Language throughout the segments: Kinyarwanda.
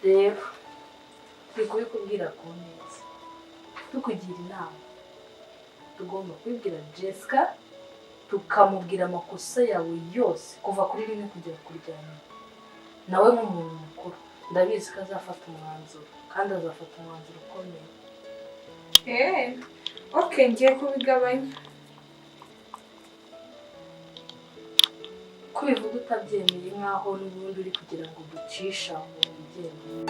rero turi kubikubwira ku neza tukugira inama tugomba kubibwira Jesca tukamubwira amakosa yawe yose kuva kuri rimwe kugera kuri ryane nawe nk'umuntu mukuru ndabizi ko azafata umwanzuro kandi azafata umwanzuro ukomeye. Okay, ngiye kubigabanya. Kubivuga utabyemeye nkaho n'ubundi uri kugira ngo ducisha mu bigendanye.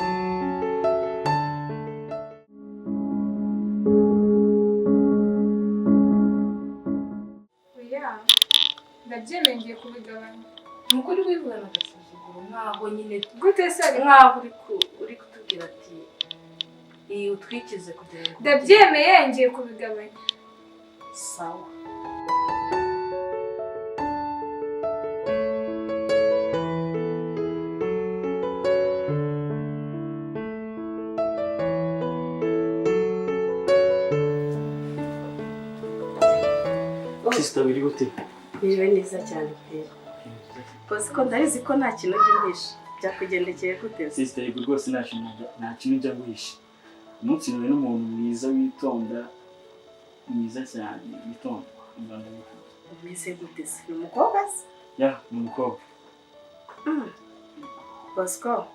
Ndabyemeye ngiye kubigabanya. Nukuri wivugana agasuzuguro nkaho nyine Gute se nkaho uri kutubwira ati iyi utwikize kugira ngo ndabyemeye ngiye kubigabanya. Sawa. Sister biri gute? Biriwe neza cyane pe. Pozi ko ndarizi ko nta kintu gihishe. Byakugendekeye gute? Sister yego rwose nta kintu njya guhisha. Umunsi nawe n'umuntu mwiza witonda mwiza cyane witonda. Umeze gute se? Ni umukobwa se? Ya, ni umukobwa. Pozi ko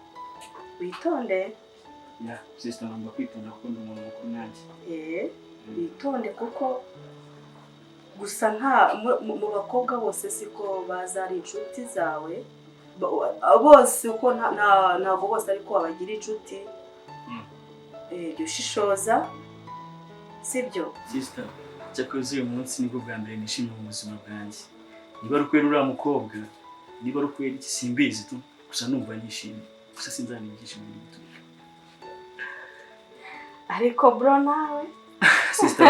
witonde. Ya, sister ngomba kwitonda kuko ndi umuntu mukuru nanjye. Witonde kuko gusa nta mu bakobwa bose siko baza ari inshuti zawe bose uko ntabwo bose ariko babagira inshuti dushishoza sibyo. Sister cyakoze uyu munsi nibwo bwa mbere nishimye mu buzima bwanjye. Niba rukwera uriya mukobwa niba rukwera iki simbizi tu gusa numva nishimye gusa sinzanigisha mu bintu. Ariko bro nawe Sister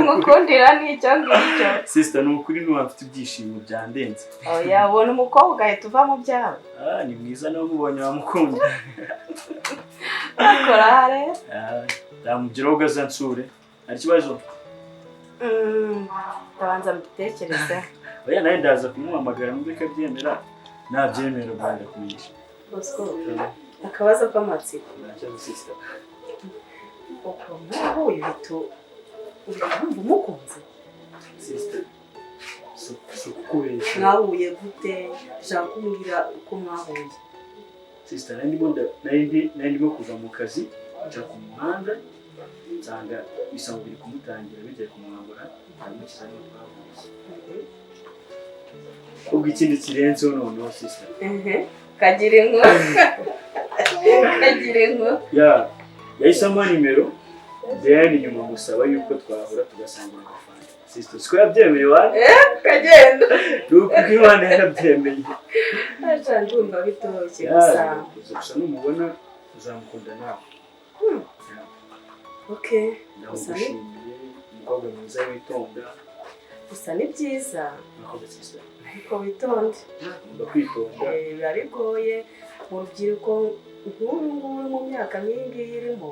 mukundira n'icyo ngicyo. Sister nukuri n'uwafite ibyishimo byandenze. Oya ubona umukobwa ahita uva mu byawe. Ni mwiza nawe mubonye wamukunda. Akora hare. Ndamugiraho ugazansure. Hari ikibazo? Ndabanza mbitekereze. Oya nawe ndaza kumuhamagara mubika byemera nabyemera Rwanda kumisha. Bosco akabazo k'amatsiko. Nacyo sister. Naho uhita urumva umukunzi. Sister so kubeshya mwahuye gute? Shaka kumbwira uko mwahuye. Sister ndimo kuva mu kazi nja ku muhanda nsanga bisanzwe biri kumutangira bigiye kumwambura amukiza no twavuye. Ubwo ikindi kirenzeho noneho sister. Kagira inko. Ya yahisemo nimero Diane nyuma musaba yuko twahura tugasangira amafaranga. Sister siko yabyemeye wa? Kagenda. Nuko Imana yarabyemeye. Acha ndumva bitoroshye gusa. Gusa numubona uzamukunda nawe. Okay. Gusa ni umukobwa mwiza witonda. Gusa ni byiza. Nakoze sister. Ariko witonde. Ndakwitonda. Biragoye mu rubyiruko nk'uru mu myaka nk'iyi irimo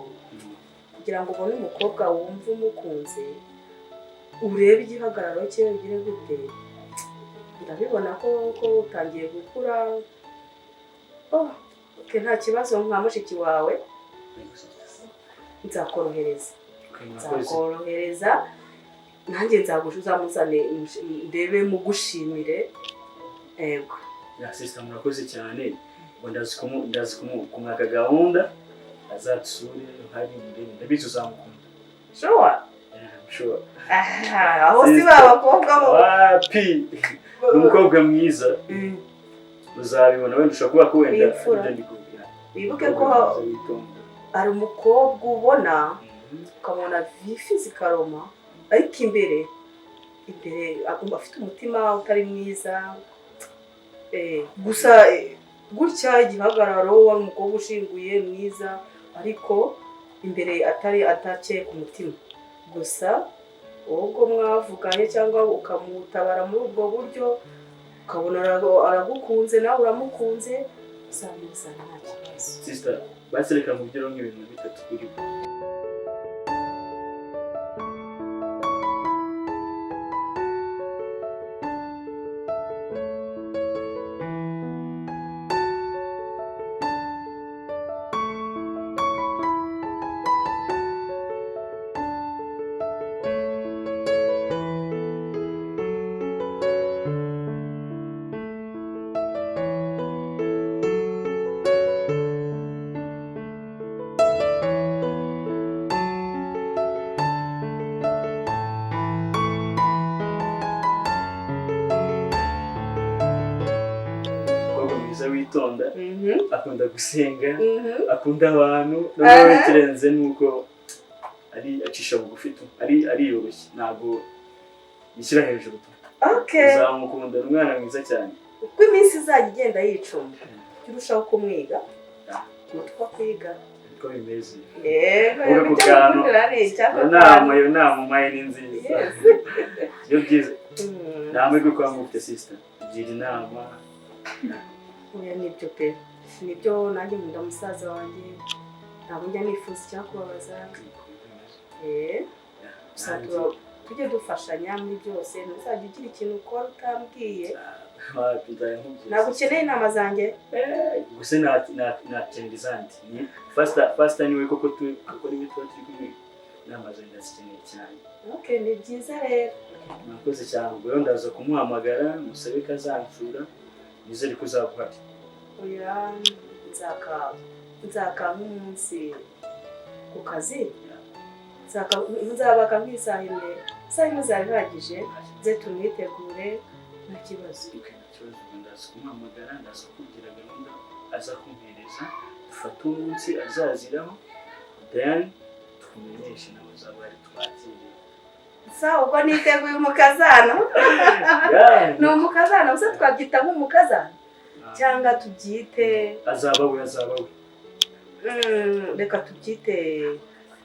kugira ngo ubone umukobwa wumva umukunze urebe igihagararo cye ugire gute. Ndabibona ko utangiye gukura. Okay, nta kibazo nka mushiki wawe nzakorohereza nanjye nzaguzamuzane ndebe mu gushimire. Ego ya sister murakoze cyane ngo ndazi kumwaka gahunda azatsure hari ndende ndabizi uzamukunda. Sure. Aho si babakobwa bo wapi umukobwa mwiza uzabibona wenda ushobora kuba ko wenda ndikubwira. Wibuke ko ari umukobwa ubona ukabona vifi zikaroma ariko imbere afite umutima utari mwiza. Gusa gutya igihagararo wari umukobwa ushinguye mwiza ariko imbere atake ku mutima gusa. Ubwo mwavuganye cyangwa ukamutabara muri ubwo buryo ukabona aragukunze nawe uramukunze uzamuzana nta kibazo. Sister basereka mu byo nk'ibintu bitatu kuri bo. yitonda akunda gusenga akunda abantu noneho ikirenze nuko ari acisha bugufi ari yoroshye ntabwo yishyira hejuru uzamukunda umwana mwiza cyane uko iminsi izajya igenda yicuma urushaho kumwiga utwa kwiga uko bimeze yego ku kantu iyo nama umpaye ni nziza iyo byiza namwe kuko mufite sister ugira inama oya nibyo pe nibyo nanjye nkunda musaza wanjye ntabwo njya nifuza icyakubabaza tujye dufashanya muri byose ntuzajya ugira ikintu ukora utambwiye ntabwo ukeneye inama zanjye gusa nakenera izandi ni fasita niwe koko niwe tuba turi kumwe inama zanjye ndazikeneye cyane ni byiza rero mwakoze cyane ubwo rero ndaza kumuhamagara musabe ko azansura nizere ko uzaguhari oya nzaka nk'umunsi ku kazi nzabaka nk'isaha imwe isaha imwe zarihagije nze tumwitegure nta kibazo ndaza kumuhamagara ndaza kubwira gahunda aza kumpereza dufate umunsi azaziraho then tukumenyeshe nawe uzaba ari twakiriye sawa ubwo niteguye umukazana ni umukazana gusa twabyita nk'umukazana cyangwa tubyite azaba we reka tubyite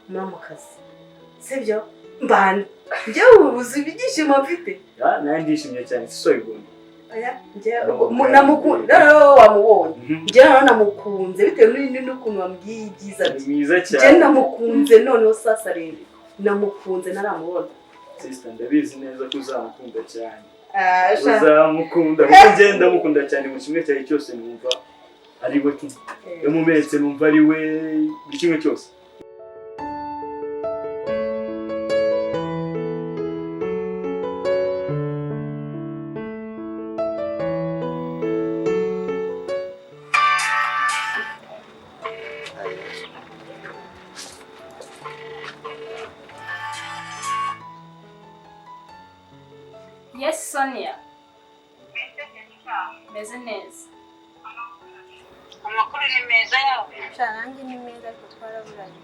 muramukazi sibyo mbana njyewe ubuze ibyishimo mfite nawe ndishimye cyane siso igomba namukunda rero wamubonye njyewe namukunze bitewe n'ukuntu wambwiye ibyiza bye njyewe namukunze noneho sasa rero namukunze naramubona sister ndabizi neza ko uzamukunda cyane uzamukunda kuko ngenda ndamukunda cyane mu kimwe cyawe cyose numva ari we tu yamumetse numva ari we buri kimwe cyose Yes, Sonia. Meze neza. Amakuru ni meza yawe. Nanjye ni meza ariko twaraburanye.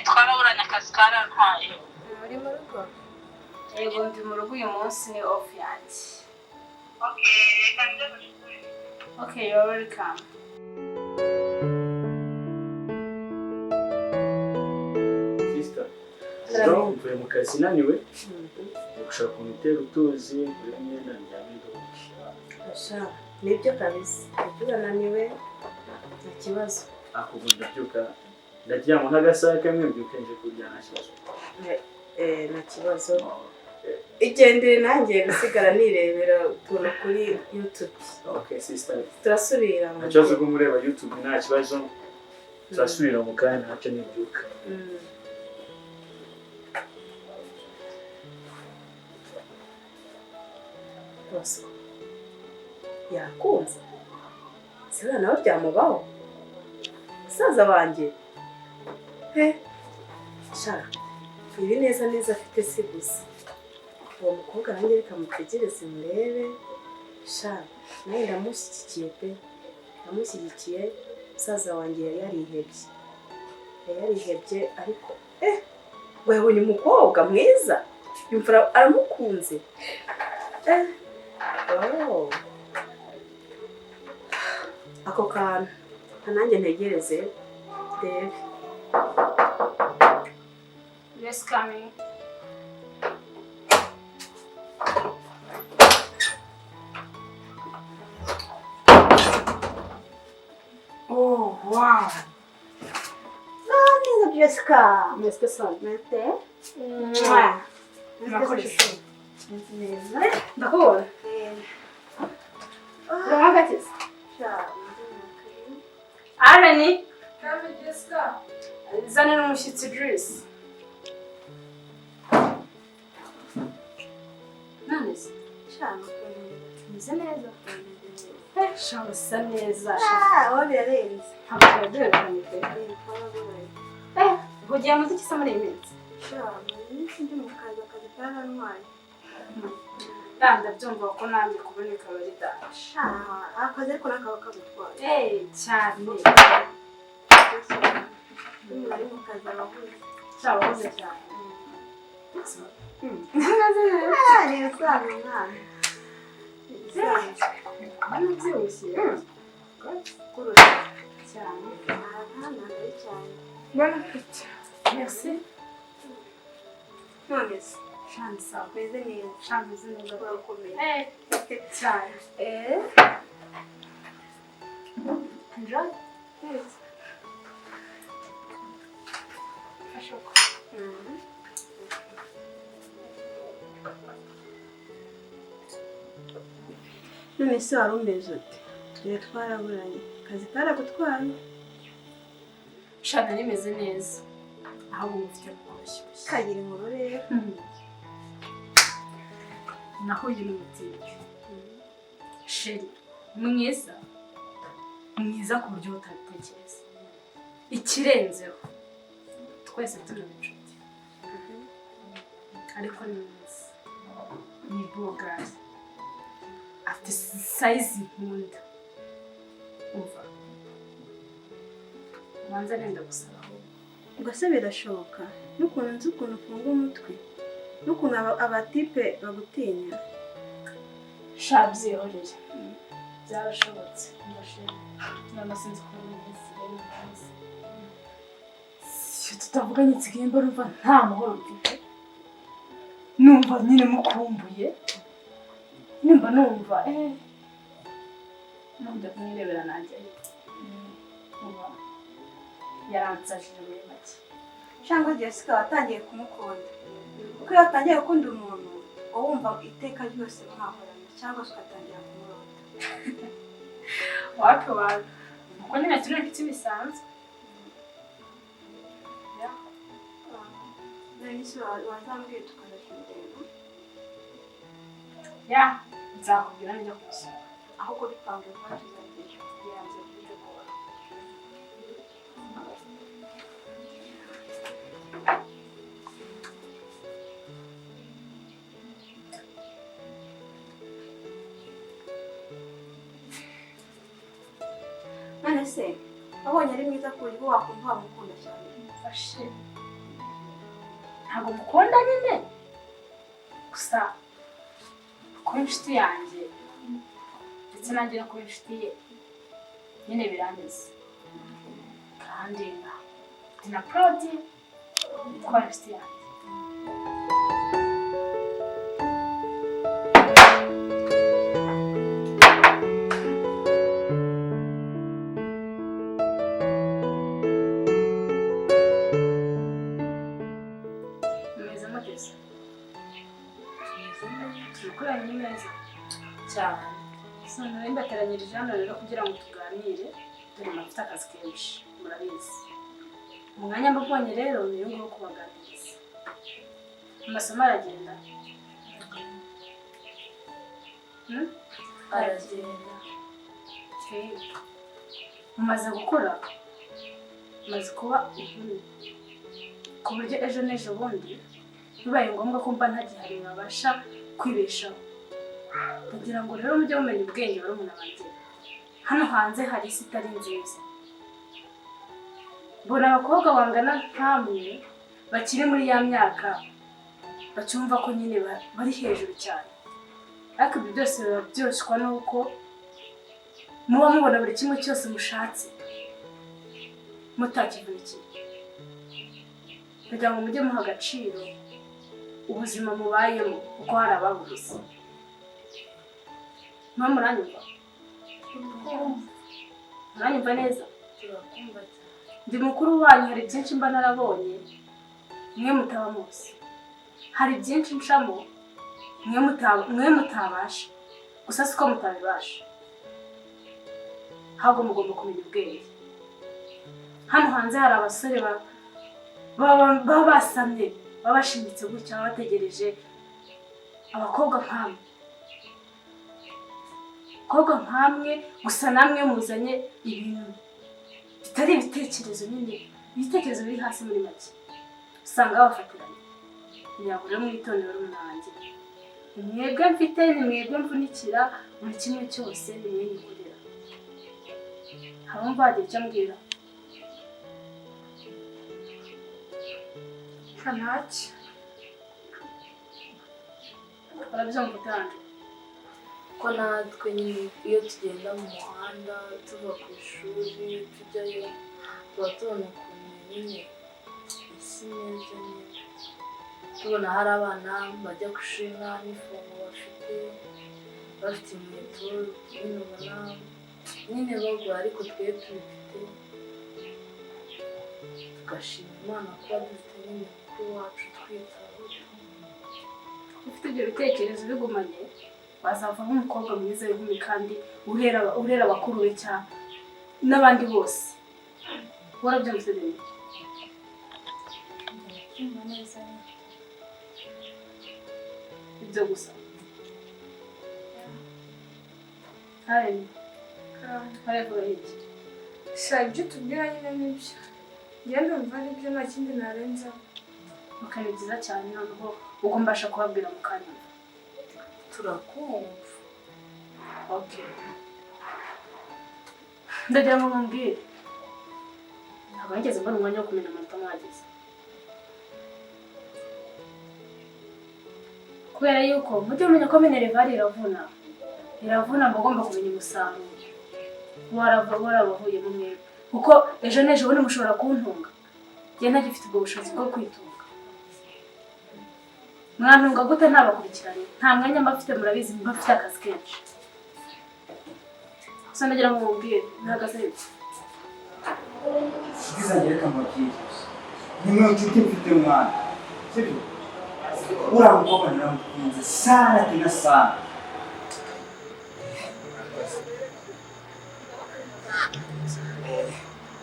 Twaraburanye akazi karantwaye. Uri mu rugo? Yego ndi mu rugo uyu munsi ni off yanjye. Okay, you're welcome. Sister, mvuye mu kazi naniwe. Ushaka kumutera utuzi kuri myenda njyanye ndosha nibyo kabisa ibyo naniwe nta kibazo akugunda byuka ndaryama nk'agasaha kamwe byuka nje kurya nta kibazo nta kibazo igendere nanjye gusigara nirebera utuntu kuri YouTube. Okay sister, turasubira nta kibazo ko mureba YouTube nta kibazo turasubira mu kanya ntacyo nibyuka Bosco yakunze sibura nawe byamubaho musaza wanjye sha ibi neza afite si gusa uwo mukobwa nanjye reka mutegereze murebe sha nawe ndamushyigikiye musaza wanjye yarihebye ariko ngo yabonye umukobwa mwiza yumva aramukunze ako kantu nanjye ntegereze Dave. Yes, coming. Oh, wow. Neza Jesca. Neza sana. Nakoresha. Neza. Ndakubona. Urahagaze. Arani. Kame Jesca. Zana n'umushyitsi Idris. Nandese. Meze neza. Shamba sa neza. Aho birarenze. Ntabwo byaberanye pe. Ugiye mu ziki se muri iyi minsi? Ni ndi mu kazi karantwaye. ndabyumva ko nanjye kuboneka bari daje. akazi ariko nakaba kabutwara. Cyane. Umuntu ari mu kazi abahuze. Cyabahoze cyane. Ni ibisanzwe mwana. Hano byose. Kurusha Cyane. hano ari cyane. Bona pita. Merci. None se Chance sawa. meze neza. Chance neza. Urakomeye. Cyane. Enjoy. Yes. Ashoko. None se wari umeze ute? Dore twaraburanye. Akazi karagutwaye. Shana rimeze neza. Aho mufite kubashyushye. Kagira inkuru rero. Nahuye n'umutike. Sheri mwiza. Mwiza ku buryo utabitekereza. Ikirenzeho. Twese turi inshuti. Ariko ni mwiza. Ni bogari. Afite size nkunda. Umva. Manza nenda gusaba aho. Ubwo se birashoboka n'ukuntu nzi ukuntu ufunga umutwe n'ukuntu abatipe bagutinya. Shabye oreye. Byarashobotse. Ndashima. None sinzi ko nisigaye neza. Si tutavuganye nsigaye mba numva nta mahoro mfite. Numva nyine mukumbuye. Nimba numva nunda kumwirebera nanjye. Numva yaransajije muri make. Cyangwa Jesca watangiye kumukunda. Kuko iyo watangiye gukunda umuntu uba wumva iteka ryose mwahorana cyangwa se ugatangira kumurota. Wapi wapi. Uko nyine turi inshuti bisanzwe. None se wazambwiye tukaza kumureba. Nzakubwira njya kumusura. Ahubwo bipange kuba tuzajyayo. Yanze kubitegura. None se wabonye ari mwiza ku buryo wakumva wamukunda cyane. Mfashe. Ntabwo mukunda nyine. Gusa kuba inshuti yanjye ndetse nanjye no kuba inshuti ye nyine biranyuze. Kandi ndi na proud kuba inshuti yanjye. Meze mutese. Turakoranye neza cyane. Nari mbateranyirije hano rero kugira ngo tuganire. Dore mfite akazi kenshi murabizi. Umwanya mbonye rero ni uyu nguyu wo kubaganiriza. Amasomo aragenda. Aragenda. Mumaze gukora. Mumaze kuba inkumi. Ku buryo ejo n'ejo bundi bibaye ngombwa ko mba ntagihari babasha kwibeshaho. Kugira ngo rero mujye mumenya ubwenge barumuna banjye. Hano hanze hari isi itari nziza. Mbona abakobwa bangana nkamwe bakiri muri ya myaka bacyumva ko nyine bari hejuru cyane. Ariko ibyo byose biba byoshywa n'uko muba mubona buri kimwe cyose mushatse mutakivunikiye. Kugira ngo mujye muha agaciro ubuzima mubayemo kuko hari ababuze. Muranyumva? Muranyumva neza? Turakumva cyane. Ndi mukuru wanyu, hari byinshi mba narabonye mwe mutaba muzi. Hari byinshi ncamo mwe mutabasha. Gusa siko mutabibasha. Ahubwo mugomba kumenya ubwenge. Hano hanze hari abasore baba basamye, baba bashimitse gutya bategereje abakobwa nkamwe. Abakobwa nkamwe gusa namwe muzanye ibintu bitari ibitekerezo nyine, ibitekerezo biri hasi muri make. Usanga bafatiranye. Kugira ngo rero mwitondere barumuna banjye. mwebwe mfite ni mwebwe mvunikira buri kimwe cyose ni mwe nyikorera hari umva wagira icyo mbwira ntacyo urabyumva utanga ko natwe nyine iyo tugenda mu muhanda tuva ku ishuri tujyayo tuba tubona ukuntu nyine isi imeze neza tubona hari abana bajya ku ishuri nta n'ifomu bafite inkweto nyine ubona nyine bagura ariko twe tubifite tugashima Imana kuba dufite nyine mukuru wacu twitaho. ufite ibyo bitekerezo bigumanye wazavamo umukobwa mwiza w'inkumi kandi urera abakuru be cyane n'abandi bose warabyumvise rero Ndumva neza ibyo gusa harevuga iki sha ibyo tubwira nyine nibyo njye ndumva nibyo nta kindi narenzaho ukaba byiza cyane noneho uko mbasha kubabwira mu kanya turakumva. okay ndagira ngo mumbwire ntabwo nigeze mbona umwanya wo kumenya amanota mwagize kubera yuko mujye mumenya ko minerivare iravuna mba ugomba kumenya umusaruro warabavuyemo mwebwe kuko ejo n'ejo bundi mushobora kuntunga njye ntagifite ubwo bushobozi bwo kwitunga mwantunga gute ntabakurikiranye nta mwanya mba mfite murabizi mba mfite akazi kenshi gusa ndagira ngo mubwire ntihagaze ibyo Sikiza reka mbabwire nimwe nshuti mfite mwana sibyo uriya mukobwa naramukunze sana tena sana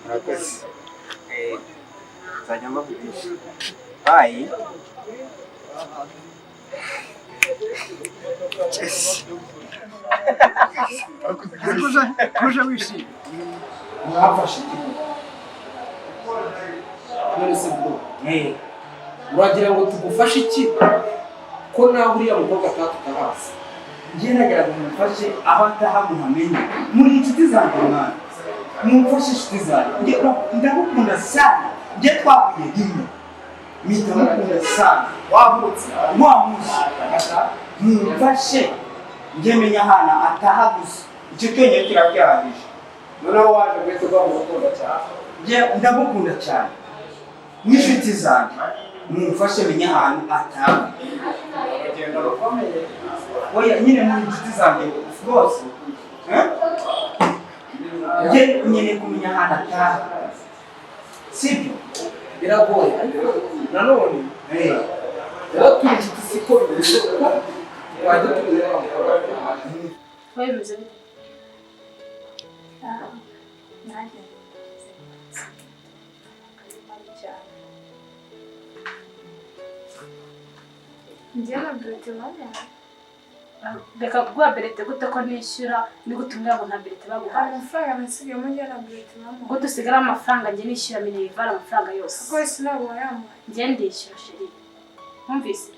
murakoze nzajya mbavugisha bayi kuja wishimye mwafashe none se bwo uragira ngo tugufashe iki ko nawe uriya mukobwa atatukabaza njye nagira ngo mumufashe aho ataha muhamenye muri inshuti zanjye mwana mumufashe inshuti zanjye ndagukunda sana njye twahuye rimwe mpita mukunda sana wavutse wamuzi mumfashe njye menya ahantu ataha gusa icyo cyonyine kirabyahagije noneho waje mwese ugomba cyane ndamukunda cyane n'inshuti zanjye mumfashe menya ahantu ataha urugendo rukomeye oya nyine muri inshuti zanjye rwose njye nyine kumenya ahantu ataha sibyo biragoye nanone rero turi inshuti siko bimeze ko wajya tubizera mukobwa wowe bimeze bite nanjye njye na Berete mama reka kuguha berete gute ko nishyura nigutumira ngo nta berete baguhaye amafaranga nasigayemo njye na Berete mama gute usigara amafaranga njye nishyura minerivare amafaranga yose rwose ntabwo wayambaye njye ndishyura sheri wumvise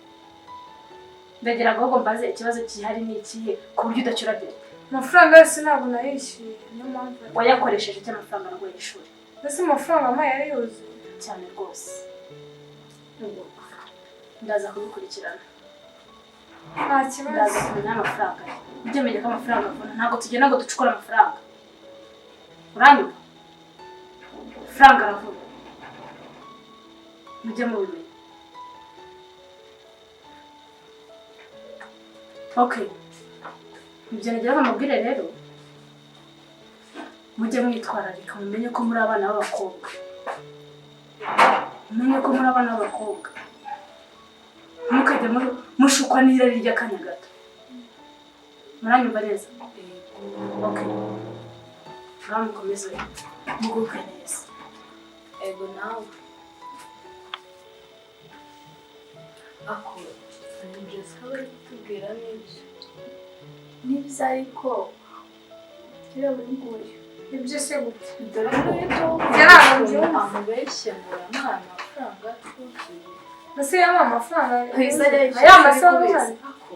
ndagira ngo ahubwo mbaze ikibazo gihari ni ikihe ku buryo udacyura berete amafaranga yose ntabwo nayishyuye niyo mpamvu wayakoresheje cy'amafaranga naguhaye y'ishuri mbese amafaranga amaye yari yuzuye cyane rwose ndaza kubikurikirana nta kibazo ndaza kumenya amafaranga ujye menya ko amafaranga avuna ntabwo tugenda ngo ducukure amafaranga uranyuma amafaranga aravuna mujye mubimenya okay ibyo nagira ngo mubwire rero mujye mwitwararika mumenye ko muri abana b'abakobwa mumenye ko muri abana b'abakobwa mukajya mushukwa n'irari ry'akanya gato muranyumva neza okay ngaho mukomeze muguke neza Ego nawe ako ni Jesca bari kutubwira n'ibyo ariko kiriya buri nguyu ibyo se gute dore n'ibyo byarabyumva amubeshye ngo yamuhaye amafaranga tuzuye mbese yamuha amafaranga aya aya masaha ako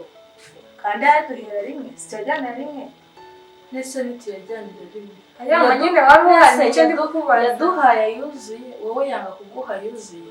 kandi yaduhera rimwe situjyanira rimwe ndetse ntituyajyanira rimwe aya nyine wari uhari nicyo ndi kukubaza yaduhaye yuzuye wowe yanga kuguha yuzuye